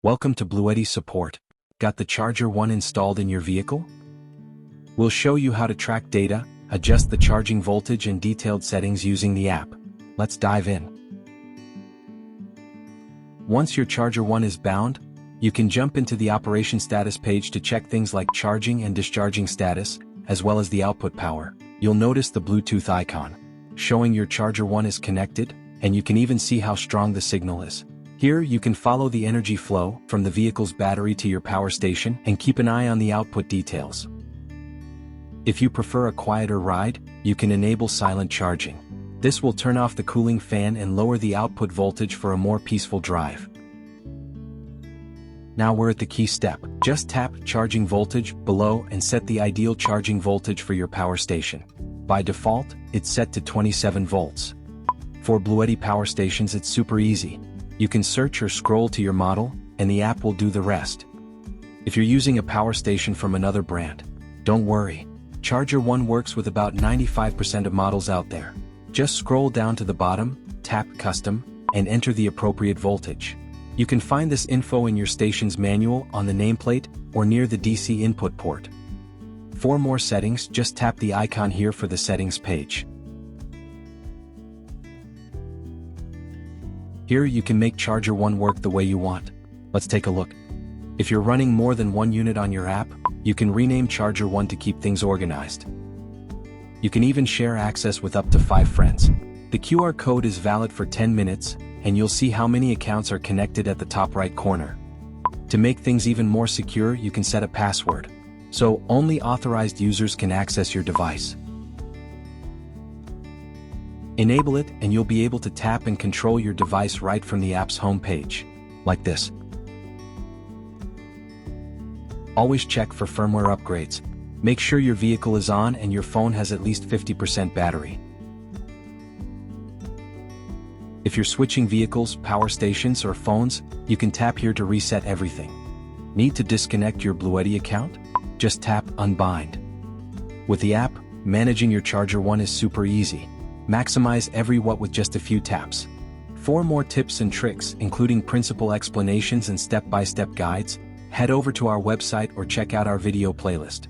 Welcome to BLUETTI support. Got the Charger 1 installed in your vehicle? We'll show you how to track data, adjust the charging voltage and detailed settings using the app. Let's dive in. Once your Charger 1 is bound, you can jump into the operation status page to check things like charging and discharging status, as well as the output power. You'll notice the Bluetooth icon, showing your Charger 1 is connected, and you can even see how strong the signal is. Here you can follow the energy flow from the vehicle's battery to your power station and keep an eye on the output details. If you prefer a quieter ride, you can enable silent charging. This will turn off the cooling fan and lower the output voltage for a more peaceful drive. Now we're at the key step. Just tap charging voltage below and set the ideal charging voltage for your power station. By default, it's set to 27 volts. For BLUETTI power stations, it's super easy. You can search or scroll to your model, and the app will do the rest. If you're using a power station from another brand, don't worry. Charger 1 works with about 95% of models out there. Just scroll down to the bottom, tap Custom, and enter the appropriate voltage. You can find this info in your station's manual on the nameplate or near the DC input port. For more settings, just tap the icon here for the settings page. Here you can make Charger 1 work the way you want. Let's take a look. If you're running more than one unit on your app, you can rename Charger 1 to keep things organized. You can even share access with up to 5 friends. The QR code is valid for 10 minutes, and you'll see how many accounts are connected at the top right corner. To make things even more secure, you can set a password, so only authorized users can access your device. Enable it and you'll be able to tap and control your device right from the app's homepage, like this. Always check for firmware upgrades. Make sure your vehicle is on and your phone has at least 50% battery. If you're switching vehicles, power stations, or phones, you can tap here to reset everything. Need to disconnect your BLUETTI account? Just tap Unbind. With the app, managing your Charger 1 is super easy. Maximize every watt with just a few taps. For more tips and tricks, including principal explanations and step-by-step guides, head over to our website or check out our video playlist.